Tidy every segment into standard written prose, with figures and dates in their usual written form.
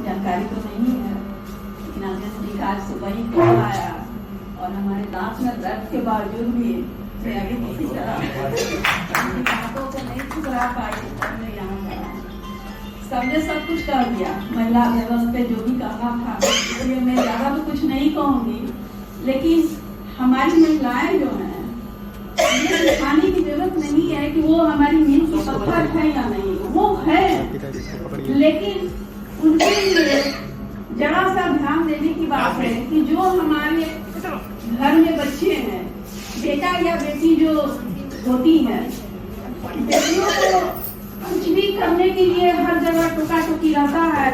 जानकारी तो नहीं है, लेकिन आज सुबह ही कॉल आया और हमारे दांत में दर्द के बावजूद भी मैं अभी किसी तरह दांतों को नहीं ठुकरा पाई और मैं यहाँ गया। सबने सब कुछ कर दिया, महिला दिवस पे जो भी कहा था, इसलिए मैं ज़्यादा तो कुछ नहीं कहूँगी, लेकिन हमारी महिलाएं जो हैं ये दिखाने की जरूरत नहीं है कि वो हमारी मील की पत्थर है या नहीं, वो है, लेकिन उनके लिए जरा सा ध्यान देने की बात है कि जो हमारे घर में बच्चे हैं, बेटा या बेटी जो होती है, बेटियों को कुछ भी करने के लिए हर जगह टोका टोकी रहता है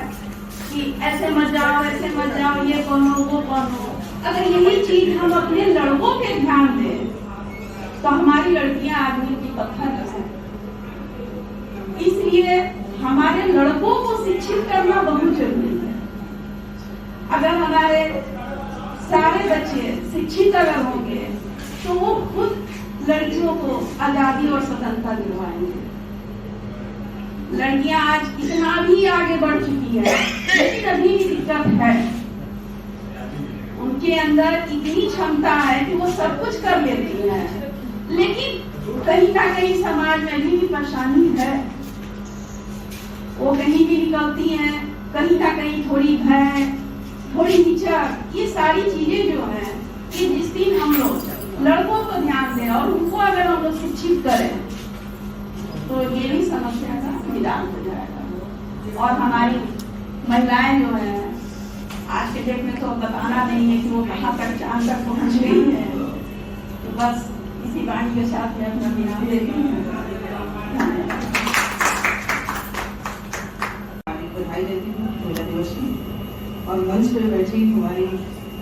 कि ऐसे मत जाओ, ऐसे मत जाओ, ये पहनो, वो पहनो। अगर यही चीज हम अपने लड़कों पे ध्यान दें तो हमारी लड़कियां आदमी की पत्थर हैं। इसलिए हमारे लड़कों को शिक्षित करना बहुत जरूरी है। अगर हमारे सारे बच्चे शिक्षित अगर होंगे तो वो खुद लड़कियों को आजादी और स्वतंत्रता दिलवाएंगे। लड़कियां आज इतना भी आगे बढ़ चुकी है, लेकिन अभी भी दिक्कत है। उनके अंदर इतनी क्षमता है कि वो सब कुछ कर लेती हैं, लेकिन कहीं ना कहीं समाज में भी परेशानी है। वो कहीं भी निकलती हैं, कहीं ना कहीं थोड़ी भय, थोड़ी हिचक, ये सारी चीजें जो हैं कि जिस दिन हम लोग लड़कों को ध्यान दें और उनको अगर हम लोग शिक्षित करें तो ये भी समस्या का निदान हो जाएगा। और हमारी महिलाएं जो हैं आज के डेट में तो बताना नहीं है कि वो कहाँ तक चांद तक पहुँच गई है। तो बस इसी वाणी के साथ मैं अपना विराम देती हूँ। बधाई देती हूँ महिला दिवस की। और मंच पर बैठी हमारी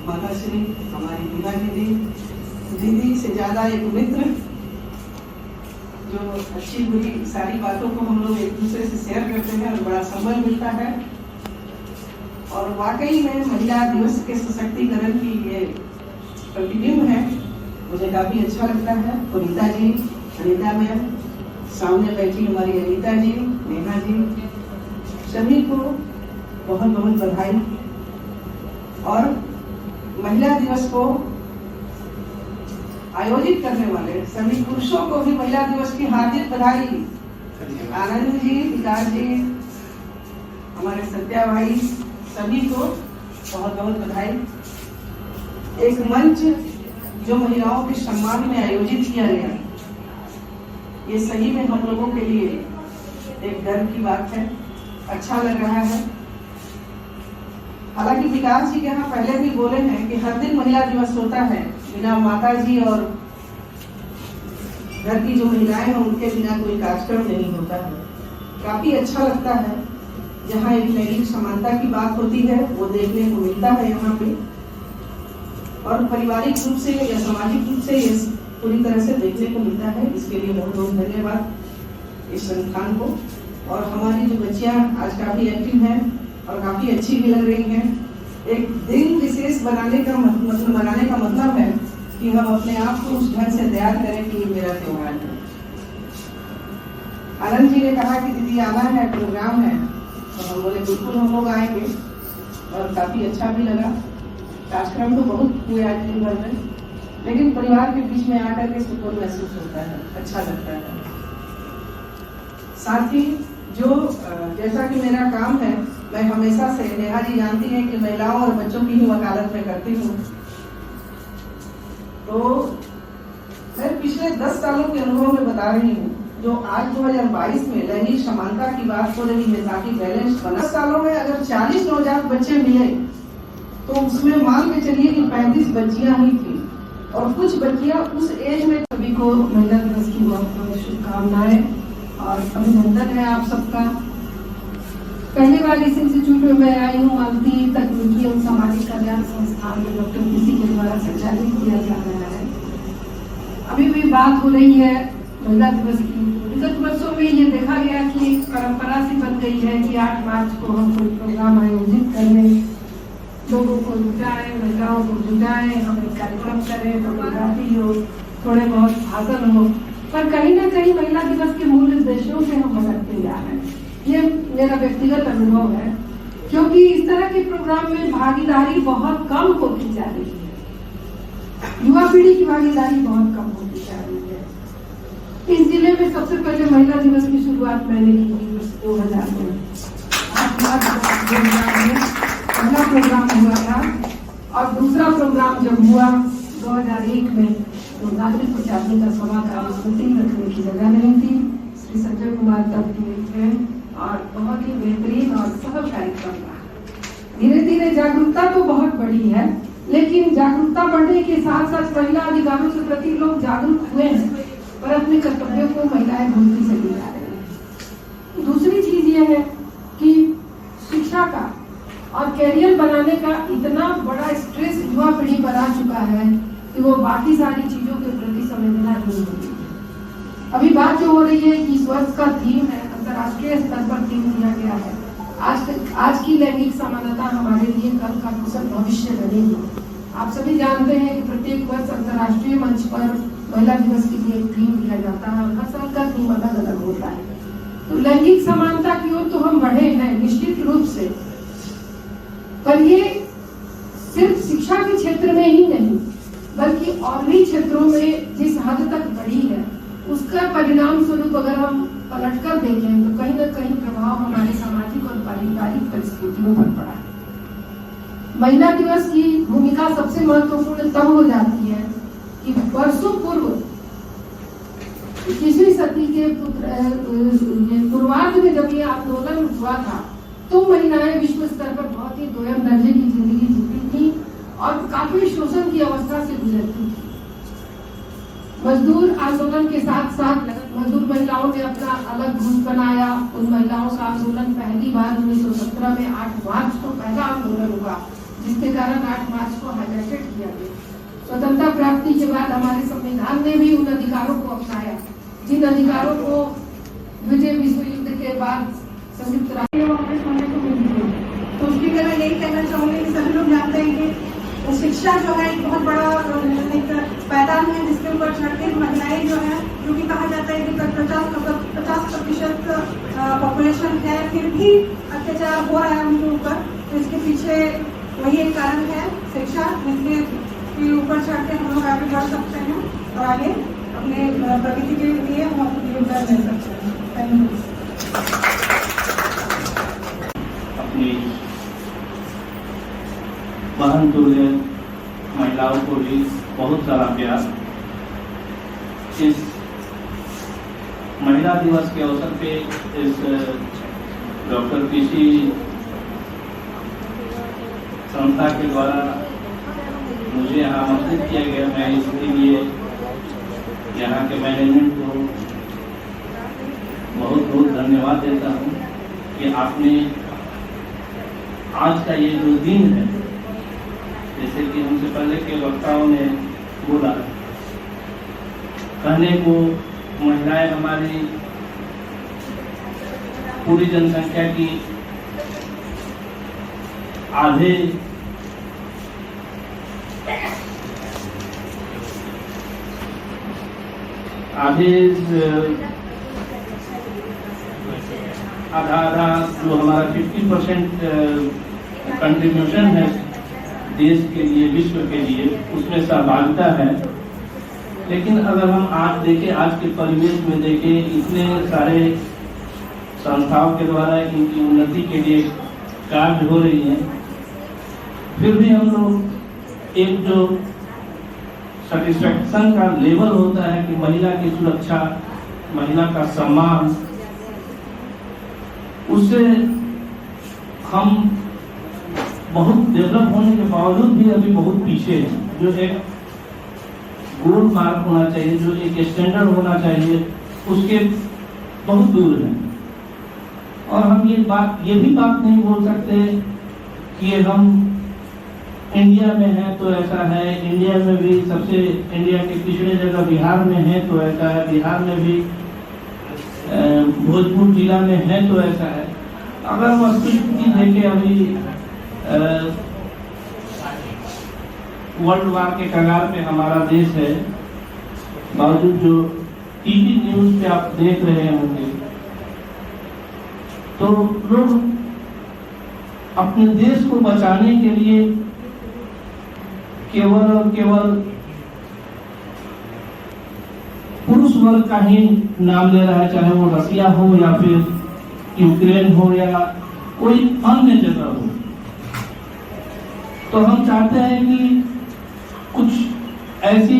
माता श्री, हमारी दीदा दीदी से ज्यादा एक मित्र, जो अच्छी बुरी सारी बातों को हम लोग एक दूसरे से शेयर करते हैं और बड़ा संबल मिलता है। और वाकई में महिला दिवस के सशक्तिकरण की ये प्रतिबिंब है, मुझे काफी अच्छा लगता है। अनीता जी, अनीता मैम, सामने बैठी हमारी अनीता जी, नेहा जी, सभी को बहुत बहुत बधाई। और महिला दिवस को आयोजित करने वाले सभी पुरुषों को भी महिला दिवस की हार्दिक बधाई। आनंद जी, विकास जी, हमारे सत्या भाई, सभी को बहुत बहुत बधाई। एक मंच जो महिलाओं के सम्मान में आयोजित किया गया, ये सही में हम लोगों के लिए एक गर्व की बात है, अच्छा लग रहा है। हालांकि विकास जी के यहाँ पहले भी बोले हैं कि हर दिन महिला दिवस होता है, बिना माता जी और घर की जो महिलाएं हैं उनके बिना कोई कार्यक्रम नहीं होता है। काफी अच्छा लगता है जहाँ एक लैंगिक समानता की बात होती है, वो देखने को मिलता है यहाँ पे। और पारिवारिक रूप से या सामाजिक रूप से ये पूरी तरह से देखने को मिलता है। इसके लिए बहुत बहुत धन्यवाद इस संस्थान को। और हमारी जो बच्चियां आज काफी एक्टिव हैं और काफी अच्छी भी लग रही हैं। एक दिन विशेष बनाने का मतलब है कि हम अपने आप को उस ढंग से तैयार करें कि ये मेरा त्योहार है। आनंद जी ने कहा कि दीदी आना है, प्रोग्राम है, तो हम बोले बिल्कुल हम लोग आएंगे। और काफी अच्छा भी लगा। कार्यक्रम तो बहुत हुए आज दिन भर में, लेकिन परिवार के बीच में आकर के सुकून महसूस होता है, अच्छा लगता है। साथ ही जो जैसा कि मेरा काम है, मैं हमेशा से, नेहा जी जानती हैं कि महिलाओं और बच्चों की ही वकालत में करती हूँ। तो मैं पिछले 10 सालों के अनुभव में बता रही हूँ, जो आज 2022 में लैंगिक समानता की बात हो रही है ताकि बैलेंस बना। 10 सालों में अगर 40 नवजात बच्चे मिले तो उसमें मान के चलिए कि 35 बच्चियां ही थी और कुछ बच्चियां उस एज में। सभी को महिला दिवस की बहुत बहुत शुभकामनाएं और अभिनंदन है आप सबका। पहली बार इस इंस्टीट्यूट में मैं आई हूँ। मालती तकनीकी और सामाजिक कल्याण संस्थान में डॉक्टर किसी के द्वारा संचालित किया जा रहा है। अभी भी बात हो रही है महिला दिवस की। विगत वर्षों में ये देखा गया कि एक परंपरा सी बन गई है कि 8 मार्च को हम कोई प्रोग्राम आयोजित करें, लोगों को जुटाएं, महिलाओं को जुटाएं, हम एक कार्यक्रम करें, फोटोग्राफी हो, थोड़े बहुत भाषण हो, पर कहीं ना कहीं महिला दिवस के मूल उद्देश्यों से हम भटकते जा रहे हैं। ये मेरा व्यक्तिगत अनुभव है। क्योंकि इस तरह के प्रोग्राम में भागीदारी बहुत कम होती जा रही है। युवा पीढ़ी की भागीदारी बहुत कम होती जा रही है। इस जिले में सबसे पहले महिला दिवस की शुरुआत मैंने की थी 2000 में। पहला प्रोग्राम हुआ था और दूसरा प्रोग्राम जब हुआ 2001 में तो नागरिक प्रचारणी का सभा का मीटिंग रखने की जगह नहीं थी। श्री संजय कुमार तब थे और बहुत ही बेहतरीन और सफल कार्यक्रम रहा। धीरे धीरे जागरूकता तो बहुत बढ़ी है, लेकिन जागरूकता बढ़ने के साथ साथ महिला अधिकारों के प्रति लोग जागरूक हुए हैं, पर अपने कर्तव्यों को महिलाएं भूलती चली जा रही हैं। दूसरी चीज ये है कि शिक्षा का और कैरियर बनाने का इतना बड़ा स्ट्रेस युवा पीढ़ी पर आ चुका है कि वो बाकी सारी चीजों के प्रति संवेदना नहीं होती। अभी बात जो हो रही है कि इस वर्ष का थीम है, अंतर्राष्ट्रीय स्तर पर थीम दिया गया है, आज की लैंगिक समानता हमारे लिए कल का कुशल भविष्य बनेगी। आप सभी जानते हैं कि प्रत्येक वर्ष अंतर्राष्ट्रीय मंच पर महिला दिवस के लिए एक थीम दिया जाता है और हर साल का थीम अलग अलग होता है। तो लैंगिक समानता की ओर तो हम बढ़े हैं निश्चित रूप से, पर ये सिर्फ शिक्षा के क्षेत्र में ही नहीं बल्कि और भी क्षेत्रों में जिस हद तक बढ़ी है उसका परिणाम स्वरूप अगर हम पलटकर देखें तो कहीं न कहीं प्रभाव हमारे सामाजिक और पारिवारिक परिस्थितियों पर पड़ा है। महिला दिवस की भूमिका सबसे महत्वपूर्ण तब हो जाती है कि वर्षों पूर्व 21वीं सदी के पूर्वार्ध में जब ये आंदोलन हुआ था तो महिलाएं विश्व स्तर पर बहुत ही दोयम दर्जे की जिंदगी जीती थी और काफी शोषण की अवस्था से गुजरती थी। मजदूर आंदोलन के साथ साथ मजदूर महिलाओं ने अपना अलग ग्रुप बनाया। उन महिलाओं का आंदोलन पहली बार 1917 में 8 मार्च को पहला आंदोलन हुआ, जिसके कारण 8 मार्च को हाईलाइटेड किया गया। स्वतंत्रता प्राप्ति के बाद हमारे संविधान ने भी उन अधिकारों को अपनाया जिन अधिकारों को द्वितीय विश्व युद्ध के बाद संयुक्त राष्ट्र वापस होने को मिली थी। तो उसकी तरह यही कहना चाहूंगी कि सभी लोग जानते हैं कि शिक्षा जो है एक बहुत बड़ा एक पैदान है जिसके ऊपर चढ़ते महिलाएं जो है, जो कि कहा जाता है कि 50% पॉपुलेशन है, फिर भी अत्याचार हो रहा है उनके ऊपर। तो इसके पीछे वही एक कारण है शिक्षा, जिसके ऊपर चढ़ के हम लोग आगे बढ़ सकते हैं और आगे अपने प्रगति के लिए हम अपने योगदान दे सकते हैं। धन्यवाद। अपनी बहन तुल्य महिलाओं को भी बहुत सारा प्यार। इस महिला दिवस के अवसर पे इस डॉक्टर पीसी संस्था के द्वारा मुझे यहाँ आमंत्रित किया गया। मैं इसके लिए यहाँ के मैनेजमेंट को बहुत बहुत धन्यवाद देता हूँ कि आपने आज का ये जो दिन है, जैसे कि हमसे पहले के वक्ताओं ने बोला, कहने को महिलाएं हमारी पूरी जनसंख्या की आधे आधा जो हमारा 50% कंट्रीब्यूशन है देश के लिए, विश्व के लिए, उसमें सहभागिता है। लेकिन अगर हम आज देखें, आज के परिवेश में देखें, इतने सारे संस्थाओं के द्वारा इनकी उन्नति के लिए कार्य हो रही है, फिर भी हम लोग एक जो सेटिस्फैक्शन का लेवल होता है कि महिला की सुरक्षा, महिला का सम्मान, उससे हम बहुत डेवलप होने के बावजूद भी अभी बहुत पीछे हैं। जो एक गोल मार्क होना चाहिए, जो एक स्टैंडर्ड होना चाहिए, उसके बहुत दूर है। और हम ये भी बात नहीं बोल सकते कि हम इंडिया में है तो ऐसा है, इंडिया में भी सबसे इंडिया के पिछड़े जगह बिहार में है तो ऐसा है, बिहार में भी भोजपुर जिला में है तो ऐसा है। अगर हम अस्तित्व देखें, अभी वर्ल्ड वार के कगार पे हमारा देश है, बावजूद जो टीवी न्यूज पे आप देख रहे होंगे तो लोग अपने देश को बचाने के लिए केवल और केवल पुरुष वर्ग का ही नाम ले रहा है, चाहे वो रसिया हो या फिर यूक्रेन हो या कोई अन्य जगह हो। तो हम चाहते हैं कि कुछ ऐसी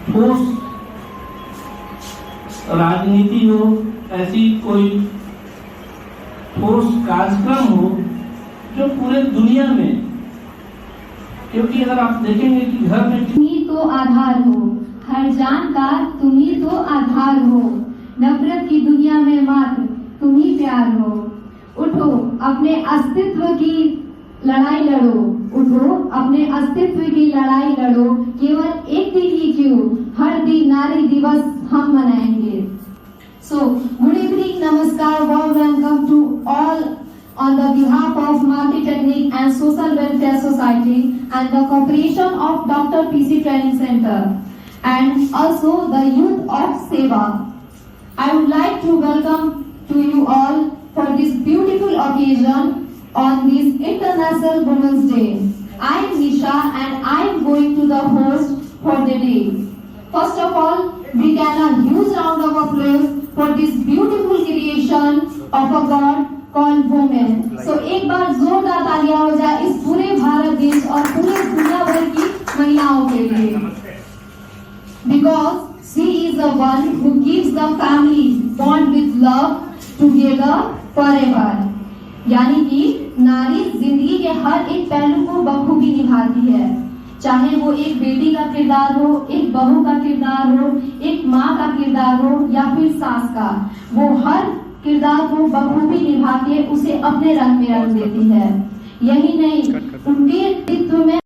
ठोस राजनीति हो, ऐसी कोई ठोस कार्यक्रम हो जो पूरे दुनिया में, क्योंकि अगर आप देखेंगे कि घर में तुम ही तो आधार हो, हर जान का तुम ही तो आधार हो, नफरत की दुनिया में मात्र तुम ही प्यार हो। उठो अपने अस्तित्व की लड़ाई लड़ो, उठो अपने अस्तित्व की लड़ाई लड़ो, केवल एक दिन ही क्यों, हर दिन नारी दिवस हम मनाएंगे। So, good evening, namaskar, warm welcome to all on the behalf of Multi-Technique and Social Welfare Society and the cooperation of Dr. PC Training Center and also the youth of Seva. I would like to welcome to you all for this beautiful occasion on this International Women's Day. I am Nisha and I am going to the host for the day. First of all, we can a huge round of applause for this beautiful creation of a God called women. So एक बार जोरदार तालियां हो जाए इस पूरे भारत देश और पूरे दुनिया भर की महिलाओं के लिए, because she is the one who keeps the family bond with love together forever. यानी कि नारी जिंदगी के हर एक पहलू को बखूबी निभाती है, चाहे वो एक बेटी का किरदार हो, एक बहू का किरदार हो, एक माँ का किरदार हो या फिर सास का, वो हर किरदार को बखूबी निभा के उसे अपने रंग में रंग देती है। यही नहीं, उनके व्यक्तित्व में